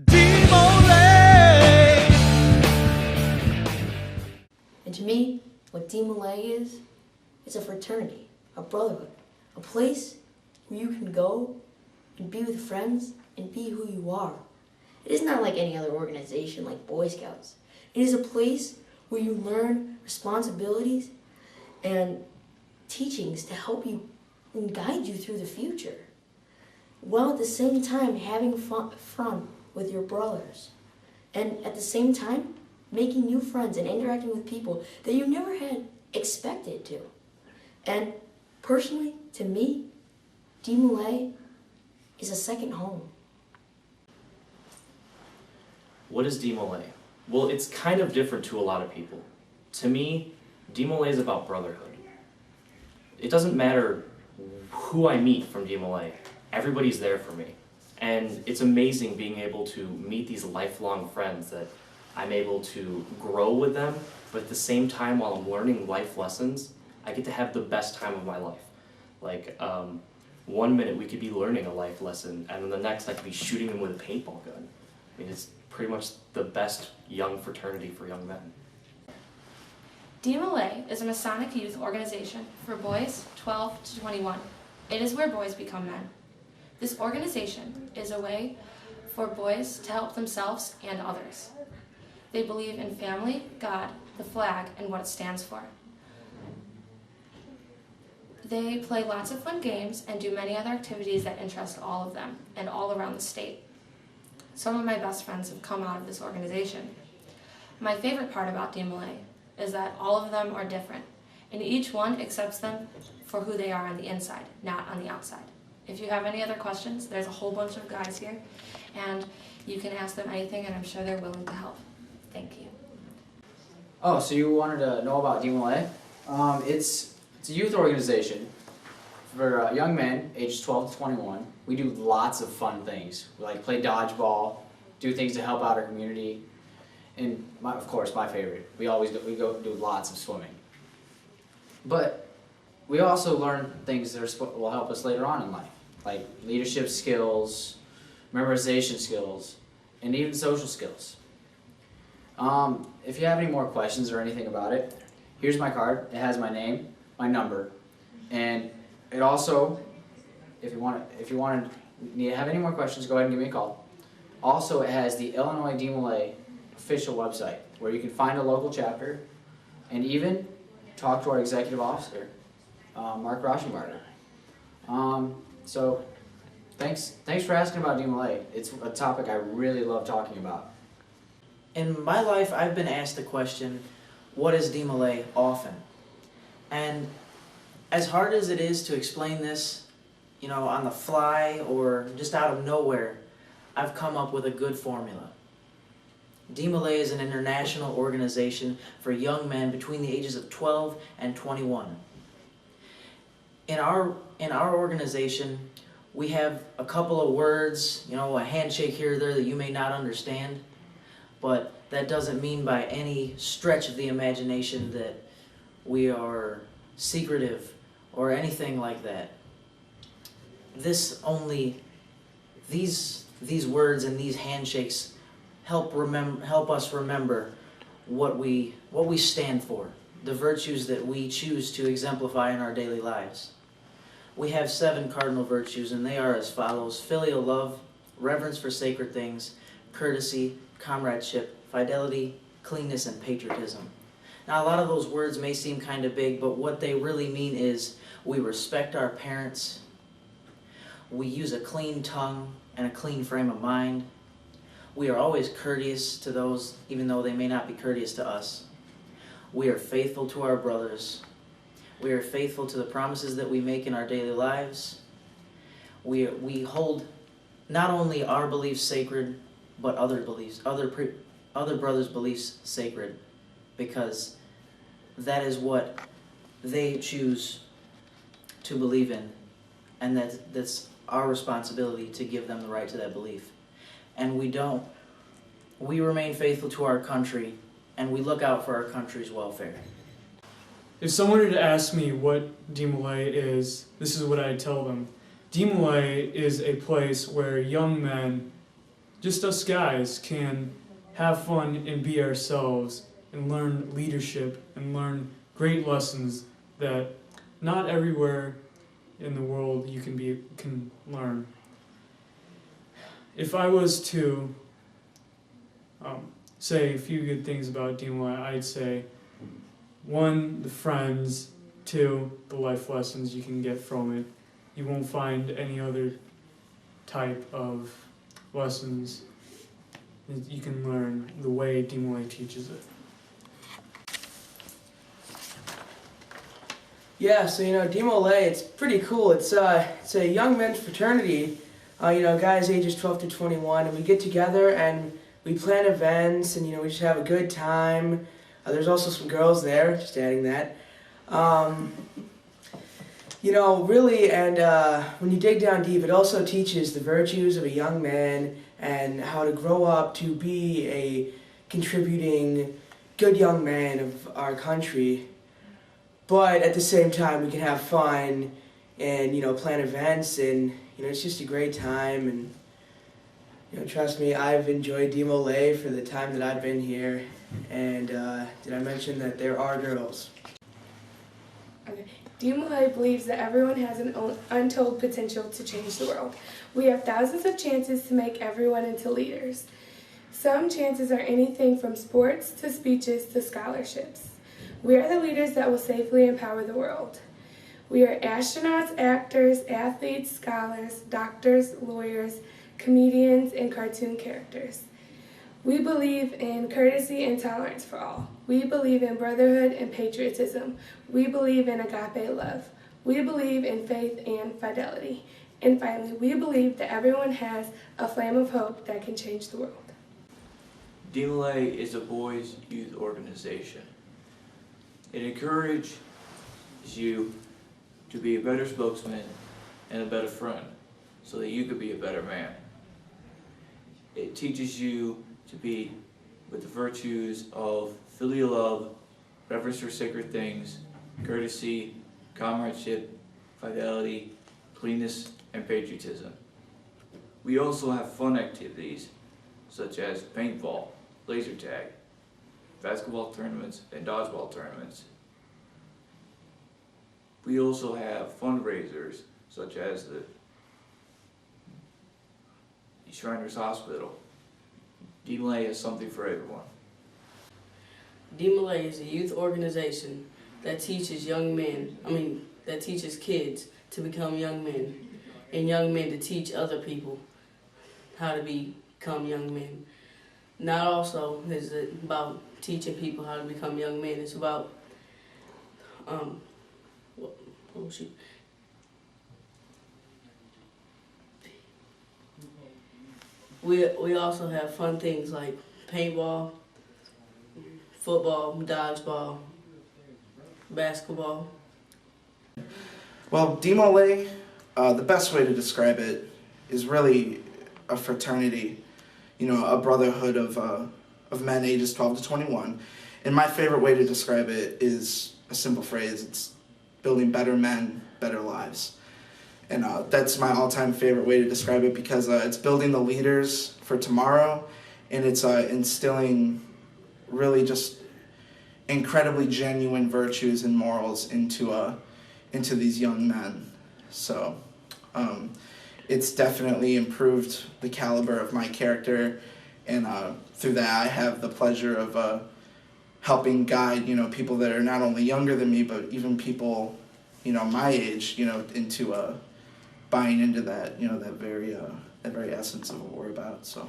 DeMolay. And to me, what DeMolay is, it's a fraternity, a brotherhood, a place where you can go and be with friends and be who you are. It is not like any other organization like Boy Scouts. It is a place where you learn responsibilities and teachings to help you and guide you through the future, while at the same time having fun with your brothers, and at the same time making new friends and interacting with people that you never had expected to. And personally, to me, DeMolay is a second home. What is DeMolay? Well, it's kind of different to a lot of people. To me, DeMolay is about brotherhood. It doesn't matter who I meet from DeMolay. Everybody's there for me. And it's amazing being able to meet these lifelong friends that I'm able to grow with them, but at the same time, while I'm learning life lessons, I get to have the best time of my life. Like, 1 minute we could be learning a life lesson, and then the next I could be shooting them with a paintball gun. I mean, it's pretty much the best young fraternity for young men. DeMolay is a Masonic youth organization for boys 12 to 21. It is where boys become men. This organization is a way for boys to help themselves and others. They believe in family, God, the flag, and what it stands for. They play lots of fun games and do many other activities that interest all of them and all around the state. Some of my best friends have come out of this organization. My favorite part about DeMolay is that all of them are different, and each one accepts them for who they are on the inside, not on the outside. If you have any other questions, there's a whole bunch of guys here, and you can ask them anything, and I'm sure they're willing to help. Thank you. Oh, so you wanted to know about DeMolay? It's a youth organization for young men ages 12 to 21. We do lots of fun things. We like play dodgeball, do things to help out our community, and of course my favorite, we go do lots of swimming. But we also learn things that will help us later on in life, like leadership skills, memorization skills, and even social skills. If you have any more questions or anything about it, here's my card. It has my name, my number, and it also, if you want to have any more questions, go ahead and give me a call. Also, it has the Illinois DeMolay official website where you can find a local chapter and even talk to our executive officer, Mark Rauschenbarger. So, thanks for asking about DeMolay. It's a topic I really love talking about. In my life, I've been asked the question, what is DeMolay, often? And as hard as it is to explain this, on the fly or just out of nowhere, I've come up with a good formula. DeMolay is an international organization for young men between the ages of 12 and 21. In our organization, we have a couple of words, a handshake here or there that you may not understand, but that doesn't mean by any stretch of the imagination that we are secretive or anything like that. These words and these handshakes help us remember what we stand for, the virtues that we choose to exemplify in our daily lives. We have 7 cardinal virtues, and they are as follows: filial love, reverence for sacred things, courtesy, comradeship, fidelity, cleanness, and patriotism. Now, a lot of those words may seem kind of big, but what they really mean is we respect our parents, we use a clean tongue and a clean frame of mind, we are always courteous to those even though they may not be courteous to us, we are faithful to our brothers, we are faithful to the promises that we make in our daily lives, we hold not only our beliefs sacred, but other brothers' beliefs sacred, because that is what they choose to believe in, and that's our responsibility to give them the right to that belief. And we remain faithful to our country, and we look out for our country's welfare. If someone were to ask me what DeMolay is, this is what I'd tell them. DeMolay is a place where young men just us guys can have fun and be ourselves and learn leadership and learn great lessons that not everywhere in the world you can learn. If I was to say a few good things about DeMolay, I'd say 1, the friends, 2, the life lessons you can get from it. You won't find any other type of lessons that you can learn the way DeMolay teaches it. Yeah, so DeMolay, it's pretty cool. It's a young men's fraternity, guys ages 12 to 21, and we get together and we plan events, and we just have a good time. There's also some girls there, just adding that. Really, and when you dig down deep, it also teaches the virtues of a young man and how to grow up to be a contributing, good young man of our country. But at the same time, we can have fun and, plan events, and, it's just a great time. And, trust me, I've enjoyed DeMolay for the time that I've been here. And did I mention that there are girls? Okay. DeMolay believes that everyone has an untold potential to change the world. We have thousands of chances to make everyone into leaders. Some chances are anything from sports to speeches to scholarships. We are the leaders that will safely empower the world. We are astronauts, actors, athletes, scholars, doctors, lawyers, comedians, and cartoon characters. We believe in courtesy and tolerance for all. We believe in brotherhood and patriotism. We believe in agape love. We believe in faith and fidelity. And finally, we believe that everyone has a flame of hope that can change the world. DeMolay is a boys' youth organization. It encourages you to be a better spokesman and a better friend so that you could be a better man. It teaches you to be with the virtues of filial love, reverence for sacred things, courtesy, comradeship, fidelity, cleanness, and patriotism. We also have fun activities such as paintball, laser tag, basketball tournaments, and dodgeball tournaments. We also have fundraisers such as the Shriners Hospital. DeMolay has something for everyone. DeMolay is a youth organization that teaches that teaches kids to become young men, and young men to teach other people how to become young men. Not also is it about teaching people how to become young men. It's about We also have fun things like paintball, football, dodgeball, basketball. Well, DeMolay, the best way to describe it is really a fraternity, a brotherhood of men ages 12 to 21. And my favorite way to describe it is a simple phrase. It's building better men, better lives. And that's my all-time favorite way to describe it because it's building the leaders for tomorrow, and it's instilling really just incredibly genuine virtues and morals into these young men. So it's definitely improved the caliber of my character, and through that I have the pleasure of helping guide people that are not only younger than me but even people my age into buying into that that very essence of what we're about. So